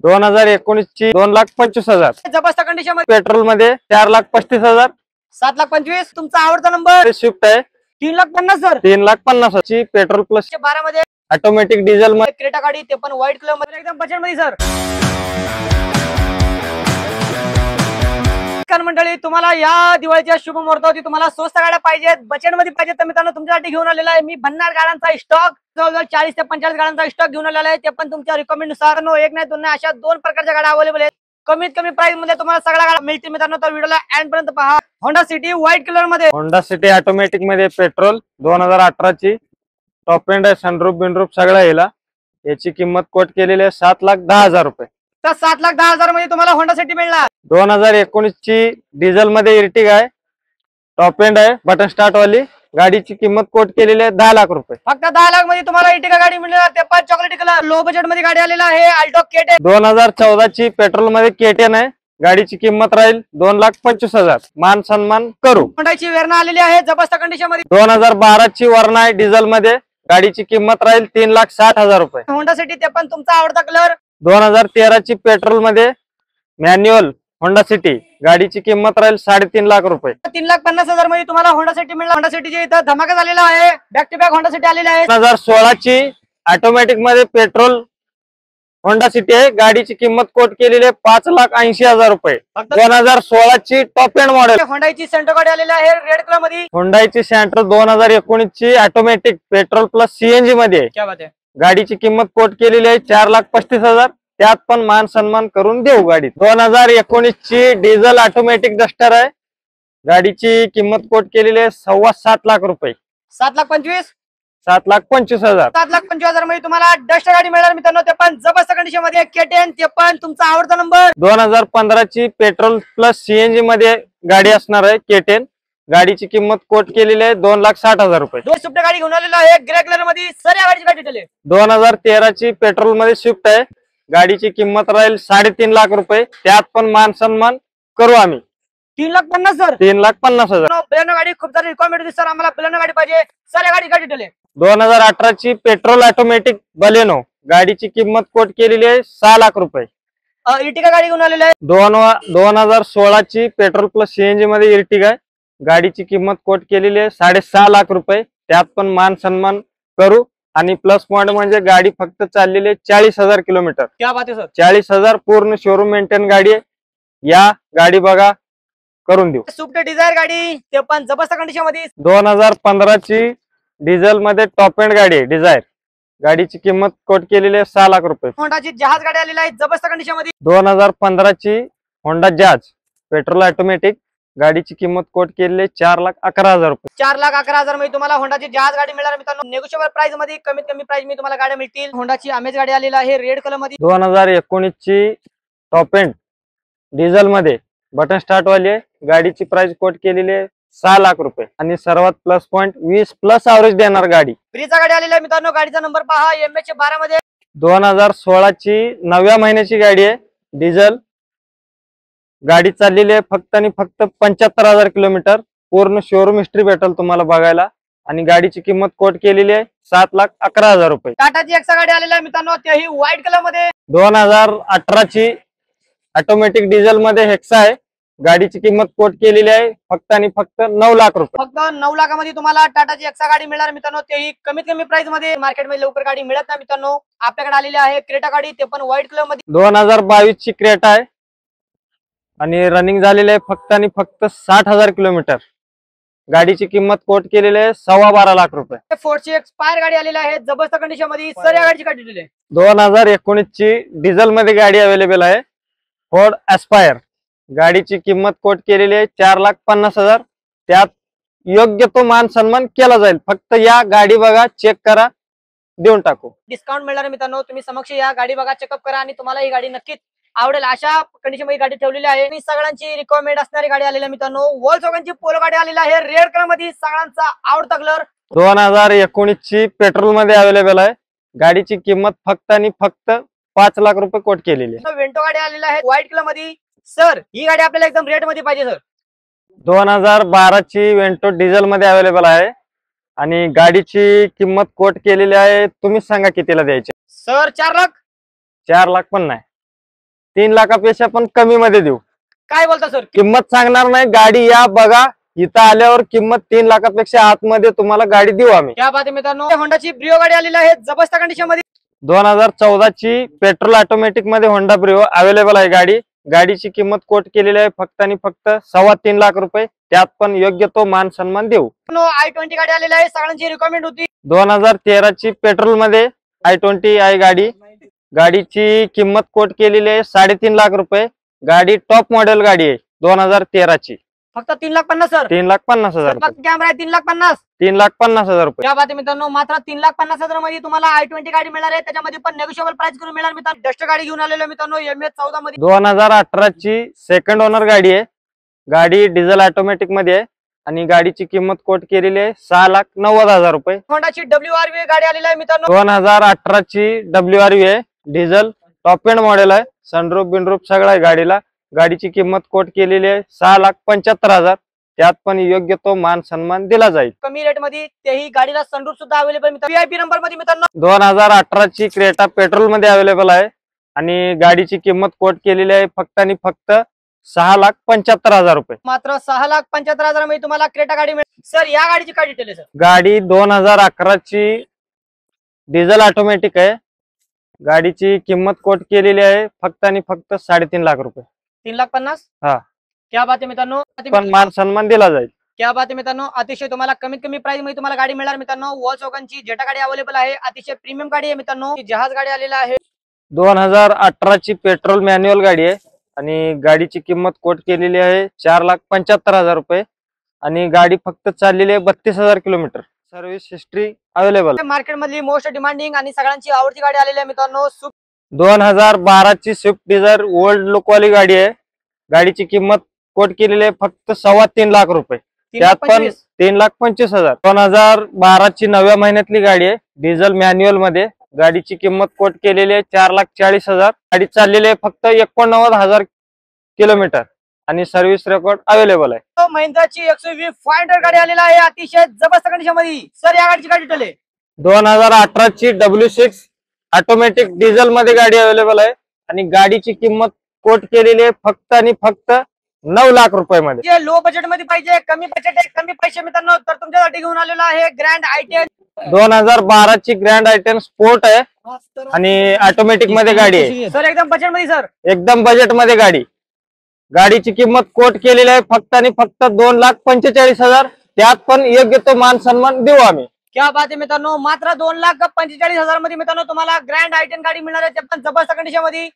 2019 ची 2,25,000. जबरदस्त कंडिशन मध्ये पेट्रोल मध्ये 4,35,000. 7,25,000. तुमचा आवडता नंबर स्विफ्ट आहे 3,50,000 सर. 3,50,000 ची पेट्रोल प्लस 12 मध्ये ऑटोमॅटिक डिझेल मध्ये क्रेटा गाडी, ते पण व्हाईट कलर मध्ये, एकदम बजेट मध्ये सर. मंडळी, तुम्हाला या दिवाळीच्या शुभ मुहूर्तावरती तुम्हाला स्वस्त गाड्या पाहिजेत, बजेट मध्ये पाहिजेत, तर मित्रांनो तुमच्यासाठी घेऊन आलेला आहे मी भन्नाट गाड्यांचा स्टॉक. जवळजवळ 40 ते 45 गाड्यांचा स्टॉक घेऊन आलेला आहे, ते पण तुमच्या रिकमेंड नुसार. एक नाही दोन नाही, अशा 2 प्रकारच्या गाड्या अवेलेबल आहेत. कमीत कमी प्राइस मध्ये तुम्हाला सगळ्या गाड्या मिळतील मित्रांनो. तर व्हिडिओला एंड पर्यंत पहा. होंडा सिटी व्हाईट कलर मध्ये, होंडा सिटी ऑटोमॅटिक मध्ये पेट्रोल 2018 ची. टॉप एंड आहे, सनरूफ बिनरूफ सगळं येईल. याची किंमत कोट केलेली आहे 7,10,000 रुपये. तर 7,10,000 मध्ये तुम्हाला होंडा सिटी मिळणार. 2019 ची डिझेल मध्ये इर्टिगा आहे, टॉप एंड आहे, बटन स्टार्ट वाली. गाडीची किंमत कोट केलेली आहे 10 लाख रुपये. फक्त 10 लाख मध्ये तुम्हाला इर्टिगा गाडी मिळणार, ते पण चॉकलेटी कलर. लो बजेट मध्ये गाडी आलेला आहे अल्टो केटे. 2014 ची पेट्रोल मध्ये केटेन आहे. गाडीची किंमत राहील 2,25,000. मान सन्मान करू. होंडाची वेरणा आलेली आहे जबरदस्त कंडिशन मध्ये. 2012 ची वर्ना आहे डिझेल मध्ये. गाडीची किंमत राहील 3,60,000 रुपये. होंडा सिटी, ते पण तुमचा आवडता कलर. 2013 ची पेट्रोल मध्ये मॅन्युअल होंडा सिटी. गाडीची किंमत राहील 3.5 लाख रुपये. 3,50,000 मध्ये तुम्हाला होंडा सिटी मिळणार. होंडा सिटीची इथं धमाका झालेला आहे, back to back Honda City आलेली आहे. 2016 ची ऑटोमॅटिक मध्ये पेट्रोल होंडा सिटी आहे. गाडीची किंमत कोट केलेली आहे 5,80,000 रुपये. 2016 ची टॉप एंड मॉडेल होंडाची सेंट्रो गाडी आलेली आहे रेड कलर मध्ये. होंडाची सेंट्रो 2019 ची ऑटोमॅटिक पेट्रोल प्लस सीएनजी मध्ये आहे. क्या बात आहे. गाडीची किंमत कोट केलेली आहे 4,35,000. त्यात पण मान सन्मान करून देऊ गाडी. 2019 ची डिझेल ऑटोमॅटिक डस्टर आहे. गाडीची किंमत कोट केलेली आहे 7.25 लाख रुपये. 7,25,000. 7,25,000. 7,25,000 मध्ये तुम्हाला डस्टर गाडी मिळणार मित्रांनो, ते पण जबरदस्त कंडिशन मध्ये. केटेन, ते पण तुमचा आवडता नंबर. 2015 ची पेट्रोल प्लस सीएनजी मध्ये गाडी असणार आहे केटेन. गाडीची किंमत कोट केलेली आहे 2,60,000 रुपये. 2 स्विफ्ट गाडी घेऊन आलेला आहे ग्रे कलर मध्ये. सर या गाडीची गाडी डिटेल. 2013 ची पेट्रोल मध्ये स्विफ्ट आहे. गाडीची किंमत राहील 3.5 लाख रुपये. त्यात पण मान सन्मान करू आम्ही. 3,50,000 सर. 3,50,000. बलेनो गाडी खूप सारी रिक्वायरमेंट होती सर, आम्हाला बलेनो गाडी पाहिजे. सर या गाडी डिटेल. 2018 ची पेट्रोल ऑटोमॅटिक बलेनो. गाडीची किंमत कोट केलेली आहे 6 लाख रुपये. इर्टिगा गाडी घेऊन आलेली आहे. 2016 ची पेट्रोल प्लस सीएनजी मध्ये इर्टिगा आहे. गाडीची किंमत कोट केलेली आहे 6.5 लाख रुपये. त्यात पण मान सन्मान करू. आणि प्लस पॉइंट म्हणजे गाडी फक्त चाललेली आहे 40,000 किलोमीटर. क्या बात आहे सर. 40,000 पूर्ण शोरूम मेंटेन गाडी आहे. या गाडी बघा, करून देऊ. स्विफ्ट डिझायर गाडी, ते पण जबरदस्त कंडिशन मध्ये. 2015 ची डिझेल मध्ये टॉप एंड गाडी आहे डिझायर. गाडीची किंमत कोट केलेली आहे 6 लाख रुपये. होंडाची जहाज गाडी आलेली आहे जबरदस्त कंडिशन मध्ये. 2015 ची होंडा जहाज पेट्रोल ऑटोमॅटिक. गाडीची किंमत कोट केलेली आहे 4,11,000 रुपये. 4,11,000 मध्ये तुम्हाला होंडाची जहाज गाडी मिळणार मित्रांनो. नेगोशिएबल प्राइस मध्ये, कमीत कमी प्राइस मध्ये तुम्हाला गाड्या मिळतील. होंडाची अमेज गाडी आलेली आहे रेड कलर मध्ये. 2019 ची टॉप एंड डिझेल मध्ये बटन स्टार्ट वाली आहे. गाडीची प्राइस कोट केलेली आहे 6 लाख रुपये. आणि सर्वात प्लस पॉइंट 20 प्लस ॲव्हरेज देणार गाडी. फ्रीचा गाडी आलेली आहे मित्रांनो. गाडीचा नंबर पहा MH12 मध्ये. 2016 ची 9व्या महिन्याची गाडी आहे डिझेल. गाडी चाललेली आहे फक्त आणि फक्त 75,000 किलोमीटर. पूर्ण शोरूम हिस्ट्री भेटेल तुम्हाला बघायला. आणि गाडीची किंमत कोट केलेली आहे 7,11,000 रुपये. टाटाची एक्सा गाडी आलेली आहे मित्रांनो, तेही व्हाईट कलर मध्ये. 2018 ची ऑटोमॅटिक डिझेल मध्ये हेक्सा आहे. गाडीची किंमत कोट केलेली आहे फक्त आणि फक्त 9 लाख रुपये. फक्त 9 लाखामध्ये तुम्हाला टाटाची एक्सा गाडी मिळणार मित्रांनो, तेही कमीत कमी प्राइस मध्ये. मार्केटमध्ये लवकर गाडी मिळत नाही मित्रांनो. आपल्याकडे आलेली आहे क्रेटा गाडी, ते पण व्हाईट कलर मध्ये. 2022 ची क्रेटा आहे. आणि रनिंग झालेली आहे फक्त आणि फक्त 60,000 किलोमीटर. गाडीची किंमत कोट केलेली आहे 12.25 लाख रुपये. फोर्डची एक्सपायर गाडी आलेली आहे जबरदस्त कंडिशन मध्ये. सर या गाडीची गाडी दिली. 2019 ची डिझेल मध्ये गाडी अवेलेबल आहे फोर्ड एस्पायर. गाडीची किंमत कोट केलेली आहे 4,50,000. त्यात योग्य तो मान सन्मान केला जाईल. फक्त या गाडी बघा, चेक करा, देऊन टाकू. डिस्काउंट मिळणार मित्रांनो. तुम्ही समक्ष या गाडी बघा, चेकअप करा, आणि तुम्हाला ही गाडी नक्कीच आवडेल. अशा कंडिशन मध्ये गाडी ठेवलेली आहे. आणि सगळ्यांची रिक्वायरमेंट असणारी गाडी आलेली आहे मित्रांनो. वॉल्क्सवॅगनची पोलो गाडी आलेली आहे रेड कलर मध्ये, सगळ्यांचा आवडता कलर. 2019 ची पेट्रोल मध्ये अवेलेबल आहे. गाडीची किंमत फक्त आणि फक्त 5 लाख रुपये कोट केलेली आहे. वेंटो गाडी आलेली आहे व्हाईट कलर मध्ये. सर ही गाडी आपल्याला एकदम रेट मध्ये पाहिजे सर. 2012 ची वेंटो डिझेल मध्ये अवेलेबल आहे. आणि गाडीची किंमत कोट केलेली आहे. तुम्ही सांगा कितीला द्यायची. सर 4 लाख. 4 लाख पण नाही. 3 लाखापेक्षा पण कमी मध्ये देऊ. काय बोलता सर? किंमत सांगणार नाही, गाडी या बघा, इथं आल्यावर किंमत 3 लाखापेक्षा आतमध्ये तुम्हाला गाडी देऊ आम्ही. क्या बात आहे मित्रांनो, होंडाची ब्रिओ गाडी आलेली आहे जबरदस्त कंडिशन मध्ये. 2014 ची पेट्रोल ऑटोमॅटिक मध्ये होंडा ब्रिओ अवेलेबल आहे गाडी. गाडीची किंमत कोट केलेली आहे फक्त आणि फक्त 3.25 लाख रुपये. त्यात पण योग्य तो मान सन्मान देऊ. i20 गाडी आलेली आहे, सगळ्यांची रिक्वायरमेंट होती. 2013 ची पेट्रोल मध्ये i20 आहे गाडी. गाडीची किंमत कोट केलेली आहे 3.5 लाख रुपये. गाडी टॉप मॉडेल गाडी आहे 2013 ची. फक्त 3,50,000 सर. 3,50,000 रुपये. कॅमेरा आहे 3,50,000. 3,50,000 रुपये. क्या बात आहे मित्रांनो, मात्र 3,50,000 मध्ये तुम्हाला i20 गाडी मिळणार आहे. त्याच्यामध्ये पण नेगोशिएबल प्राइस करून मिळणार मित्रांनो. डस्ट गाडी घेऊन आलेलो मित्रांनो MS14 मध्ये. 2018 ची सेकंड ओनर गाडी आहे. गाडी डिझेल ऑटोमॅटिक मध्ये आहे आणि गाडीची किंमत कोट केलेली आहे 6,90,000 रुपये. होंडाची WRV गाडी आलेली आहे मित्रांनो. 2018 ची WRV आहे, डिझेल टॉप एंड मॉडेल आहे. सनरूफ बिनरूफ सगळं आहे गाडीला. गाडीची किंमत कोट केलेली आहे 6,75,000. त्यात पण योग्य तो मान सन्मान दिला जाईल. कमी रेट मध्ये, तेही गाडीला सनरूफ सुद्धा अवेलेबल मित्रांनो. VIP नंबर मध्ये मित्रांनो. 2018 ची क्रेटा पेट्रोल मध्ये अवेलेबल आहे आणि गाडीची किंमत कोट केलेली आहे फक्त आणि फक्त 6,75,000 रुपये. मात्र 6,75,000 मध्ये तुम्हाला क्रेटा गाडी मिळेल. सर या गाडीची काय डिटेल आहे सर? गाडी 2011 ची डिझेल ऑटोमॅटिक आहे. गाडीची किंमत कोट केलेली आहे फक्त आणि फक्त 3.5 लाख रुपये. 3,50,000. हा. क्या बात आहे मित्रांनो. पण मान सन्मान दिला जाईल. क्या बात आहे मित्रांनो, अतिशय तुम्हाला कमीत कमी प्राइस मध्ये तुम्हाला गाडी मिळणार मित्रांनो. वॉल्क्सवॅगनची जेटा गाडी अवेलेबल आहे, अतिशय प्रीमियम गाडी आहे मित्रांनो. जहाज गाडी आलेला आहे. 2018 ची पेट्रोल मॅन्युअल गाडी आहे आणि गाडीची किंमत कोट केलेली आहे 4,75,000 रुपये आणि गाडी फक्त चाललेली आहे 32,000 kilometre. Service history available. Market मधली मोस्ट डिमांडिंग आणि सगळ्यांची आवडती गाडी आलेली आहे मित्रांनो. 2012 ची स्विफ्ट डिझायर ओल्ड लुकवाली गाडी आहे. गाडीची किंमत कोट केलेली आहे फक्त 3.25 लाख रुपये. त्यात पण 3,25,000. 2012 ची 9व्या महिन्यातली गाडी आहे, डिझेल मॅन्युअल मध्ये. गाडीची किंमत कोट केलेली आहे 4,40,000. गाडी चाललेली आहे फक्त 89,000 किलोमीटर आणि सर्व्हिस रेकॉर्ड अवेलेबल आहे. महिंद्राची XUV 500 गाडी आलेला आहे, अतिशय जबरदस्त कंडिशन मध्ये. सर या गाडीची काय डिटेल आहे? 2018 ची W6 ऑटोमॅटिक डिझेल मध्ये गाडी अवेलेबल आहे आणि गाडीची किंमत कोट केलेली आहे फक्त आणि फक्त 9 लाख रुपये मध्ये. जे लो बजेट मध्ये पाहिजे, कमी बजेट आहे, कमी पैसे मित्रांनो, तर तुमच्यासाठी घेऊन आलेला आहे ग्रँड i10. 2012 ची ग्रँड i10 स्पोर्ट आहे आणि ऑटोमॅटिक मध्ये गाडी आहे. सर एकदम बजेट मध्ये सर. एकदम बजेट मध्ये गाडी. गाडीची किंमत कोट केलेली आहे फक्त आणि फक्त 2,45,000. त्यात पण योग्य तो मान सन्मान देऊ आम्ही. क्या बात आहे मित्रांनो, मात्र 2,45,000 मध्ये मित्रांनो तुम्हाला ग्रँड i10 गाडी मिळणार आहे, ते पण जबरदस्त कंडिशन मध्ये.